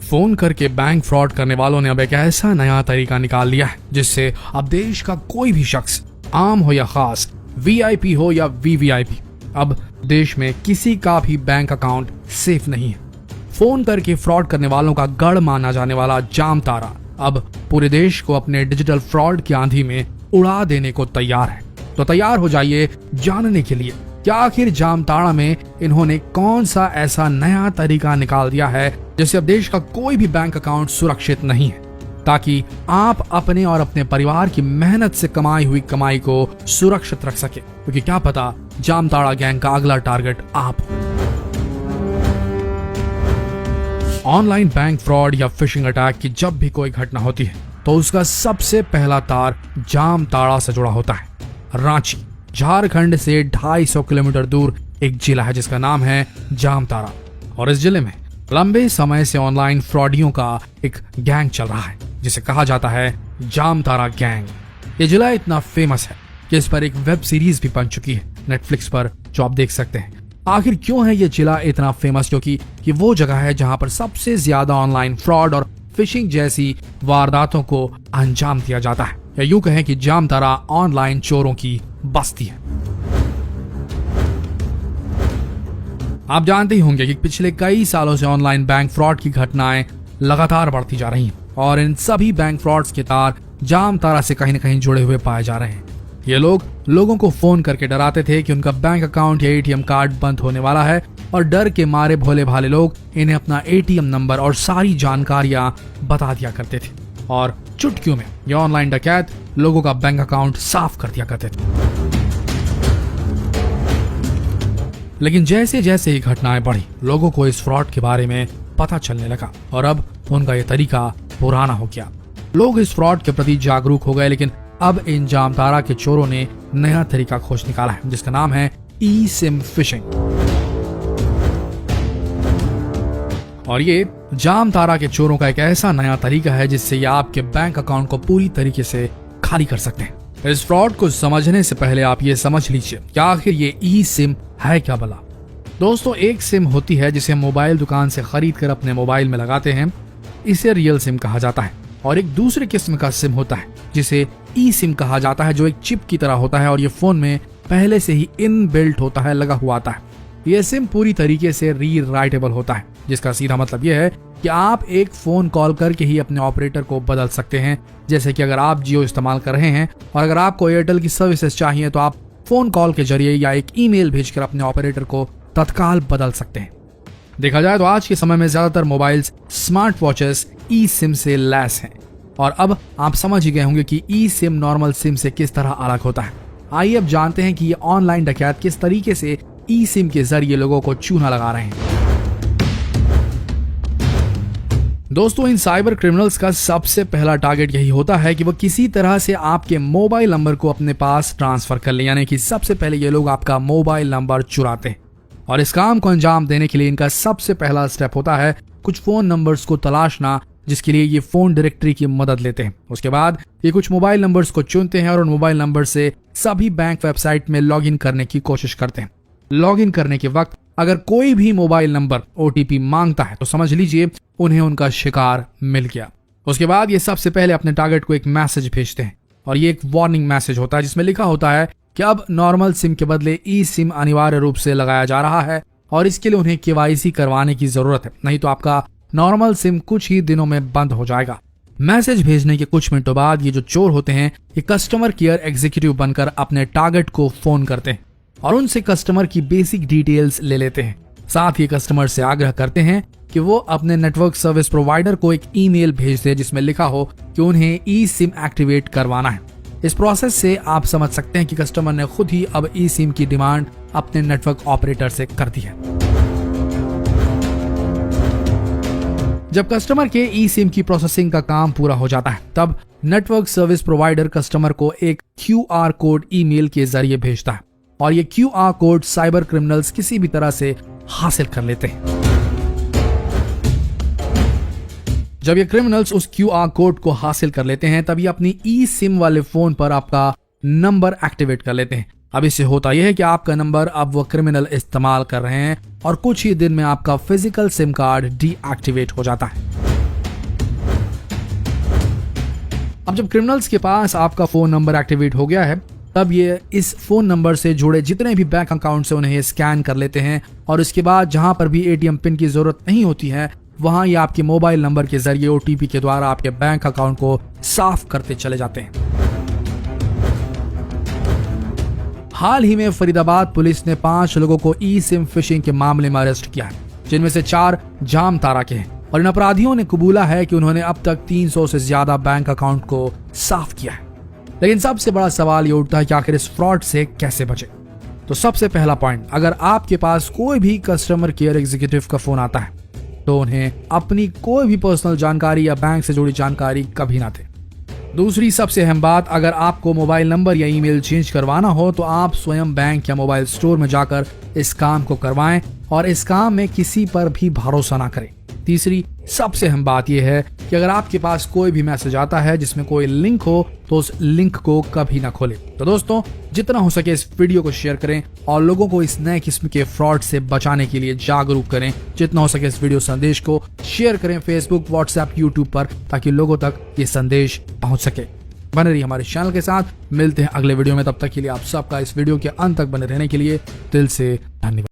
Phone करके bank fraud करने वालों ने अब एक ऐसा नया तरीका निकाल लिया है जिससे अब देश का कोई भी शख्स, आम हो या खास, वीआईपी हो या वीवीआईपी, अब देश में किसी का भी बैंक अकाउंट सेफ नहीं है। फोन करके फ्रॉड करने वालों का गढ़ माना जाने वाला जामतारा अब पूरे देश को अपने डिजिटल फ्रॉड की आंधी में उड़ा देने को तैयार है। तो तैयार हो जाइए जानने के लिए कि आखिर जामताड़ा में इन्होंने कौन सा ऐसा नया तरीका निकाल दिया है जिससे अब देश का कोई भी बैंक अकाउंट सुरक्षित नहीं है, ताकि आप अपने और अपने परिवार की मेहनत से कमाई हुई कमाई को सुरक्षित रख सके, क्योंकि क्या पता जामताड़ा गैंग का अगला टारगेट आप हो। ऑनलाइन बैंक फ्रॉड या फिशिंग अटैक की जब भी कोई घटना होती है तो उसका सबसे पहला तार जामताड़ा से जुड़ा होता है। रांची झारखंड से 250 किलोमीटर दूर एक जिला है जिसका नाम है जामताड़ा, और इस जिले में लंबे समय से ऑनलाइन फ्रॉडियों का एक गैंग चल रहा है जिसे कहा जाता है जामताड़ा गैंग। ये जिला इतना फेमस है कि इस पर एक वेब सीरीज भी बन चुकी है नेटफ्लिक्स पर, जो आप देख सकते हैं। आखिर क्यों है ये जिला इतना फेमस? क्योंकि ये वो जगह है जहां पर सबसे ज्यादा ऑनलाइन फ्रॉड और फिशिंग जैसी वारदातों को अंजाम दिया जाता है, या यूं कहें कि जामताड़ा ऑनलाइन चोरों की बस्ती है। आप जानते ही होंगे कि पिछले कई सालों से ऑनलाइन बैंक फ्रॉड की घटनाएं लगातार बढ़ती जा रही हैं और इन सभी बैंक फ्रॉड्स के तार जामताड़ा से कहीं न कहीं जुड़े हुए पाए जा रहे हैं। ये लोग लोगों को फोन करके डराते थे कि उनका बैंक अकाउंट या एटीएम कार्ड बंद होने वाला है, और डर के मारे भोले भाले लोग इन्हें अपना एटीएम नंबर और सारी जानकारियां बता दिया करते थे, और चुटकियों में ये ऑनलाइन डकैत लोगों का बैंक अकाउंट साफ कर दिया करते थे। लेकिन जैसे जैसे ये घटनाएं बढ़ी, लोगों को इस फ्रॉड के बारे में पता चलने लगा और अब उनका ये तरीका पुराना हो गया। लोग इस फ्रॉड के प्रति जागरूक हो गए, लेकिन अब इन जामताड़ा के चोरों ने नया तरीका खोज निकाला है जिसका नाम है ई सिम फिशिंग। और ये जामताड़ा के चोरों का एक ऐसा नया तरीका है जिससे ये आपके बैंक अकाउंट को पूरी तरीके से खाली कर सकते हैं। इस फ्रॉड को समझने से पहले आप ये समझ लीजिए कि आखिर ये ई सिम है क्या भला। दोस्तों, एक सिम होती है जिसे हम मोबाइल दुकान से खरीद कर अपने मोबाइल में लगाते हैं, इसे रियल सिम कहा जाता है। और एक दूसरे किस्म का सिम होता है जिसे ई सिम कहा जाता है, जो एक चिप की तरह होता है और ये फोन में पहले से ही इनबिल्ट होता है, लगा हुआ आता है। यह सिम पूरी तरीके से रीराइटेबल होता है, जिसका सीधा मतलब यह है कि आप एक फोन कॉल करके ही अपने ऑपरेटर को बदल सकते हैं। जैसे कि अगर आप जियो इस्तेमाल कर रहे हैं और अगर आपको एयरटेल की सर्विसेज चाहिए तो आप फोन कॉल के जरिए या एक ईमेल भेजकर अपने ऑपरेटर को तत्काल बदल सकते हैं। देखा जाए तो आज के समय में ज्यादातर मोबाइल्स, स्मार्ट वॉचेस ई सिम से लैस हैं, और अब आप समझ ही गए होंगे कि ई सिम नॉर्मल सिम से किस तरह अलग होता है। आइए अब जानते हैं कि ये ऑनलाइन डकैत किस तरीके से ई सिम के जरिए लोगों को चूना लगा रहे हैं। दोस्तों, इन साइबर क्रिमिनल्स का सबसे पहला टारगेट यही होता है कि वो किसी तरह से आपके मोबाइल नंबर को अपने पास ट्रांसफर कर ले, यानी कि सबसे पहले ये लोग आपका मोबाइल नंबर चुराते हैं। और इस काम को अंजाम देने के लिए इनका सबसे पहला स्टेप होता है कुछ फोन नंबर्स को तलाशना, जिसके लिए ये फोन डायरेक्टरी की मदद लेते हैं। उसके बाद ये कुछ मोबाइल नंबर्स को चुनते हैं और उन मोबाइल नंबर से सभी बैंक वेबसाइट में लॉगिन करने की कोशिश करते हैं। लॉगिन करने के वक्त अगर कोई भी मोबाइल नंबर ओटीपी मांगता है तो समझ लीजिए उन्हें उनका शिकार मिल गया। उसके बाद ये सबसे पहले अपने टारगेट को एक मैसेज भेजते हैं, और ये एक वार्निंग मैसेज होता है जिसमें लिखा होता है कि अब नॉर्मल सिम के बदले ई सिम अनिवार्य रूप से लगाया जा रहा है और इसके लिए उन्हें केवाईसी करवाने की जरूरत है, नहीं तो आपका नॉर्मल सिम कुछ ही दिनों में बंद हो जाएगा। मैसेज भेजने के कुछ मिनटों बाद ये जो चोर होते हैं ये कस्टमर केयर एग्जीक्यूटिव बनकर अपने टारगेट को फोन करते हैं और उनसे कस्टमर की बेसिक डिटेल्स ले लेते हैं। साथ ही कस्टमर से आग्रह करते हैं कि वो अपने नेटवर्क सर्विस प्रोवाइडर को एक ईमेल भेज दे जिसमें लिखा हो कि उन्हें ई सिम एक्टिवेट करवाना है। इस प्रोसेस से आप समझ सकते हैं कि कस्टमर ने खुद ही अब ई सिम की डिमांड अपने नेटवर्क ऑपरेटर से कर दी है। जब कस्टमर के ई सिम की प्रोसेसिंग का काम पूरा हो जाता है तब नेटवर्क सर्विस प्रोवाइडर कस्टमर को एक QR कोड ईमेल के जरिए भेजता है, और ये QR कोड साइबर क्रिमिनल्स किसी भी तरह से हासिल कर लेते हैं। जब ये क्रिमिनल्स उस QR कोड को हासिल कर लेते हैं तब ये अपनी ई सिम वाले फोन पर आपका नंबर एक्टिवेट कर लेते हैं। अब इससे होता यह है कि आपका नंबर अब वो क्रिमिनल इस्तेमाल कर रहे हैं और कुछ ही दिन में आपका फिजिकल सिम कार्ड डीएक्टिवेट हो जाता है। अब जब क्रिमिनल्स के पास आपका फोन नंबर एक्टिवेट हो गया है, तब ये इस फोन नंबर से जुड़े जितने भी बैंक अकाउंट से उन्हें स्कैन कर लेते हैं और उसके बाद जहां पर भी एटीएम पिन की जरूरत नहीं होती है, वहां ये आपके मोबाइल नंबर के जरिए ओटीपी के द्वारा आपके बैंक अकाउंट को साफ करते चले जाते हैं। हाल ही में फरीदाबाद पुलिस ने 5 लोगों को ई सिम फिशिंग के मामले में अरेस्ट किया है, जिनमें से 4 जामताड़ा के हैं और इन अपराधियों ने कबूला है कि उन्होंने अब तक 300 से ज्यादा बैंक अकाउंट को साफ किया है। लेकिन सबसे बड़ा सवाल ये उठता है कि आखिर इस फ्रॉड से कैसे बचे। तो सबसे पहला पॉइंट, अगर आपके पास कोई भी कस्टमर केयर एग्जीक्यूटिव का फोन आता है तो उन्हें अपनी कोई भी पर्सनल जानकारी या बैंक से जुड़ी जानकारी कभी ना दें। दूसरी सबसे अहम बात, अगर आपको मोबाइल नंबर या ईमेल चेंज करवाना हो तो आप स्वयं बैंक या मोबाइल स्टोर में जाकर इस काम को करवाएं और इस काम में किसी पर भी भरोसा ना करें। तीसरी सबसे अहम बात यह है कि अगर आपके पास कोई भी मैसेज आता है जिसमें कोई लिंक हो तो उस लिंक को कभी ना खोलें। तो दोस्तों, जितना हो सके इस वीडियो को शेयर करें और लोगों को इस नए किस्म के फ्रॉड से बचाने के लिए जागरूक करें। जितना हो सके इस वीडियो संदेश को शेयर करें फेसबुक, व्हाट्सएप, यूट्यूब पर, ताकि लोगों तक ये संदेश पहुंच सके। बने रहिए हमारे चैनल के साथ, मिलते हैं अगले वीडियो में। तब तक के लिए आप सबका इस वीडियो के अंत तक बने रहने के लिए दिल से धन्यवाद।